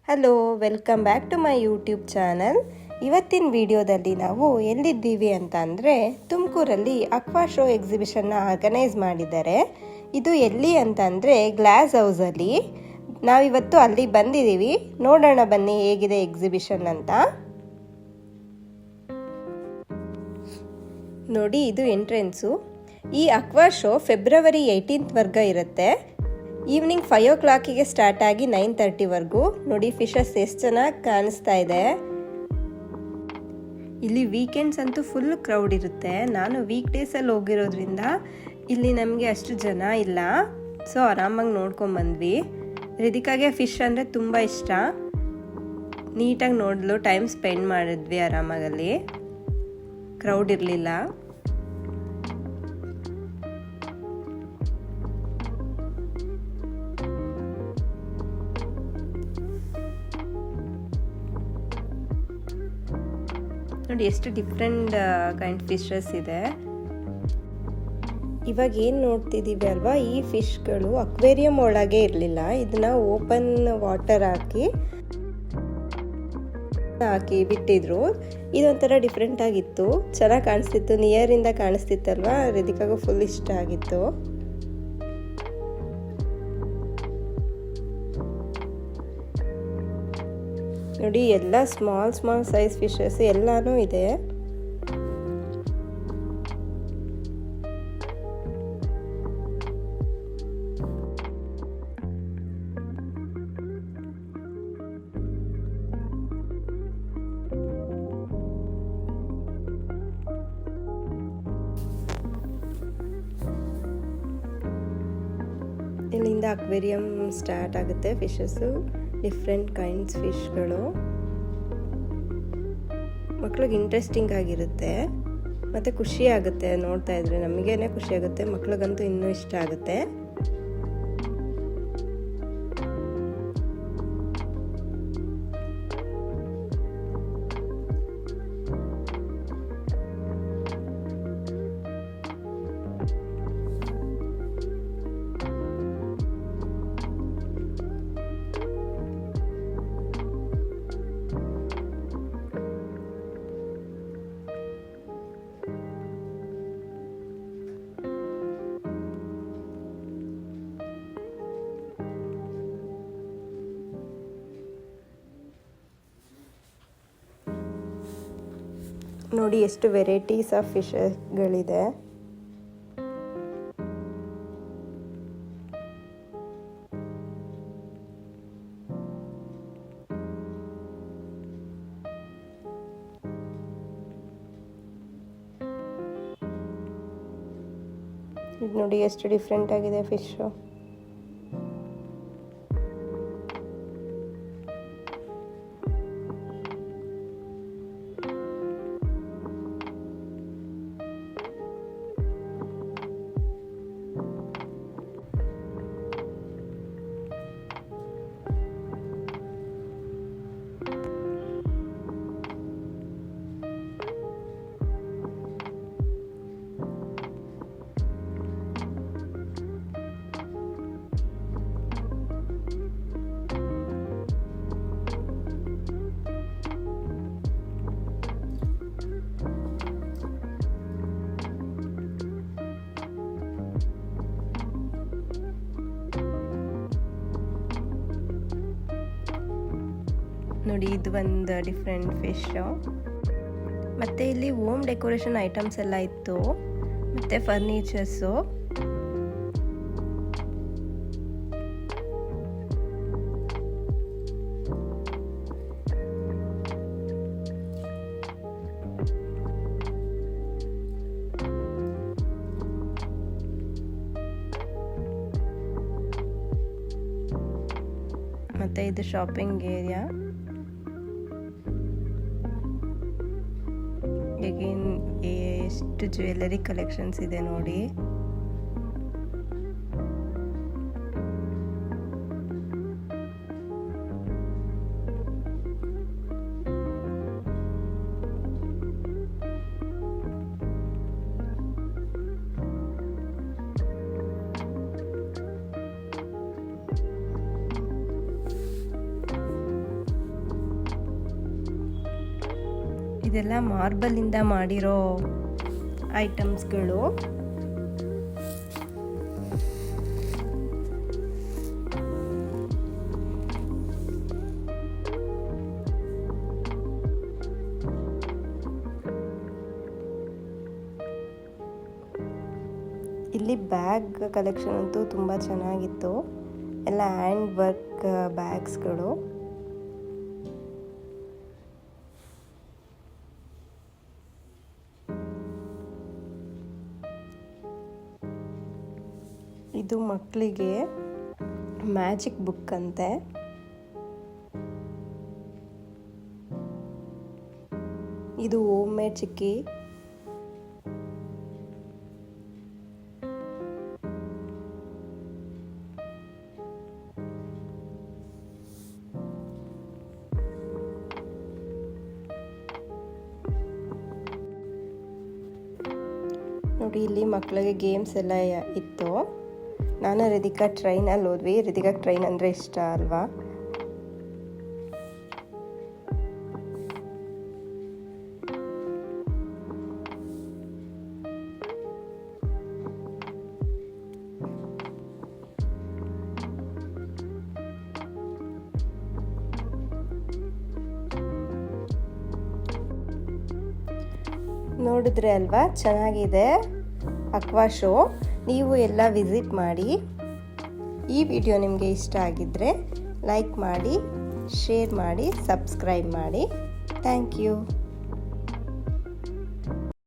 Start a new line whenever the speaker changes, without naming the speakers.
Hello, welcome back to my YouTube channel. ಇವತ್ತಿನ ವಿಡಿಯೋದಲ್ಲಿ ನಾವು ಎಲ್ಲಿದ್ದೀವಿ ಅಂತ ಅಂದರೆ ತುಮಕೂರಲ್ಲಿ ಅಕ್ವಾ ಶೋ ಎಕ್ಸಿಬಿಷನ್ನ ಆರ್ಗನೈಸ್ ಮಾಡಿದ್ದಾರೆ. ಇದು ಎಲ್ಲಿ ಅಂತ ಅಂದರೆ ಗ್ಲಾಸ್ ಹೌಸಲ್ಲಿ. ನಾವಿವತ್ತು ಅಲ್ಲಿ ಬಂದಿದ್ದೀವಿ. ನೋಡೋಣ ಬನ್ನಿ ಹೇಗಿದೆ ಎಕ್ಸಿಬಿಷನ್ ಅಂತ. ನೋಡಿ, ಇದು ಎಂಟ್ರೆನ್ಸು. ಈ ಅಕ್ವಾ ಶೋ ಫೆಬ್ರವರಿ 18th ಇರುತ್ತೆ. ಈವ್ನಿಂಗ್ 5 o'clock ಸ್ಟಾರ್ಟ್ ಆಗಿ 9:30 ನೋಡಿ, ಫಿಶಸ್ ಎಷ್ಟು ಚೆನ್ನಾಗಿ ಕಾಣಿಸ್ತಾ ಇದೆ. ಇಲ್ಲಿ ವೀಕೆಂಡ್ಸ್ ಅಂತೂ ಫುಲ್ ಕ್ರೌಡ್ ಇರುತ್ತೆ. ನಾನು ವೀಕ್ ಡೇಸಲ್ಲಿ ಹೋಗಿರೋದ್ರಿಂದ ಇಲ್ಲಿ ನಮಗೆ ಅಷ್ಟು ಜನ ಇಲ್ಲ, ಸೊ ಆರಾಮಾಗಿ ನೋಡ್ಕೊಂಬಂದ್ವಿ. ರಿದಿಕಾಗೆ ಫಿಶ್ ಅಂದರೆ ತುಂಬ ಇಷ್ಟ. ನೀಟಾಗಿ ನೋಡಲು ಟೈಮ್ ಸ್ಪೆಂಡ್ ಮಾಡಿದ್ವಿ ಆರಾಮಾಗಲ್ಲಿ. ಕ್ರೌಡ್ ಇರಲಿಲ್ಲ. ನೋಡಿ, ಎಷ್ಟು ಡಿಫ್ರೆಂಟ್ ಕೈಂಡ್ ಫಿಶಸ್ ಇದೆ. ಇವಾಗ ಏನು ನೋಡ್ತಿದ್ದೀವಿ ಅಲ್ವಾ, ಈ ಫಿಶ್ಗಳು ಅಕ್ವೇರಿಯಂ ಒಳಗೆ ಇರಲಿಲ್ಲ. ಇದನ್ನ ಓಪನ್ ವಾಟರ್ ಹಾಕಿ ಬಿಟ್ಟಿದ್ರು. ಇದೊಂಥರ ಡಿಫ್ರೆಂಟ್ ಆಗಿತ್ತು, ಚೆನ್ನಾಗಿ ಕಾಣಿಸ್ತಿತ್ತು. ನಿಯರಿಂದ ಕಾಣಿಸ್ತಿತ್ತಲ್ವಾ, ರಿದಿಕಾಗೂ ಫುಲ್ ಇಷ್ಟ ಆಗಿತ್ತು. ನೋಡಿ, ಎಲ್ಲ ಸ್ಮಾಲ್ ಸೈಜ್ ಫಿಶಸ್ ಎಲ್ಲಾನು ಇದೆ. ಇಲ್ಲಿಂದ ಅಕ್ವೇರಿಯಂ ಸ್ಟಾರ್ಟ್ ಆಗುತ್ತೆ. ಫಿಶಸ್ಸು ಡಿಫ್ರೆಂಟ್ ಕೈಂಡ್ಸ್ ಫಿಶ್ಗಳು. ಮಕ್ಳಿಗೆ ಇಂಟ್ರೆಸ್ಟಿಂಗ್ ಆಗಿರುತ್ತೆ ಮತ್ತು ಖುಷಿ ಆಗುತ್ತೆ ನೋಡ್ತಾ ಇದ್ರೆ. ನಮಗೇನೆ ಖುಷಿ ಆಗುತ್ತೆ, ಮಕ್ಳಿಗಂತೂ ಇನ್ನೂ ಇಷ್ಟ ಆಗುತ್ತೆ. ನೋಡಿ, ಎಷ್ಟು ವೆರೈಟೀಸ್ ಆಫ್ ಫಿಶಸ್ಗಳಿದೆ. ಇದು ನೋಡಿ, ಎಷ್ಟು ಡಿಫ್ರೆಂಟ್ ಆಗಿದೆ ಫಿಶು. ನೋಡಿ, ಇದು ಒಂದು ಡಿಫ್ರೆಂಟ್ ಫಿಶು. ಮತ್ತು ಇಲ್ಲಿ ಹೋಮ್ ಡೆಕೋರೇಷನ್ ಐಟಮ್ಸ್ ಎಲ್ಲ ಇತ್ತು, ಮತ್ತು ಫರ್ನಿಚರ್ಸು. ಮತ್ತು ಇದು ಶಾಪಿಂಗ್ ಏರಿಯಾ. ಎಷ್ಟು ಜ್ಯುವೆಲ್ಲರಿ ಕಲೆಕ್ಷನ್ಸ್ ಇದೆ ನೋಡಿ. ಇದೆಲ್ಲ ಮಾರ್ಬಲಿಂದ ಮಾಡಿರೋ ಐಟಮ್ಸ್ಗಳು. ಇಲ್ಲಿ ಬ್ಯಾಗ್ ಕಲೆಕ್ಷನ್ ಅಂತೂ ತುಂಬ ಚೆನ್ನಾಗಿತ್ತು. ಎಲ್ಲ ಹ್ಯಾಂಡ್ ವರ್ಕ್ ಬ್ಯಾಗ್ಸ್ಗಳು. ಇದು ಮಕ್ಕಳಿಗೆ ಮ್ಯಾಜಿಕ್ ಬುಕ್ ಅಂತೆ. ಇದು ಹೋಮ್ ಮೇಡ್ ಚಿಕ್ಕಿ. ನೋಡಿ ಇಲ್ಲಿ ಮಕ್ಕಳಿಗೆ ಗೇಮ್ಸ್ ಎಲ್ಲ ಇತ್ತು. ನಾನು ರಿದಿಕಾ ಟ್ರೈನಲ್ಲಿ ಹೋದ್ವಿ. ರಿದಿಕಾ ಟ್ರೈನ್ ಅಂದರೆ ಇಷ್ಟ ಅಲ್ವಾ. ನೋಡಿದ್ರೆ ಅಲ್ವಾ ಚೆನ್ನಾಗಿದೆ ಅಕ್ವಾ ಶೋ. ನೀವು ಎಲ್ಲ ವಿಸಿಟ್ ಮಾಡಿ. ಈ ವಿಡಿಯೋ ನಿಮಗೆ ಇಷ್ಟ ಆಗಿದ್ದರೆ ಲೈಕ್ ಮಾಡಿ, ಶೇರ್ ಮಾಡಿ, ಸಬ್ಸ್ಕ್ರೈಬ್ ಮಾಡಿ. Thank you.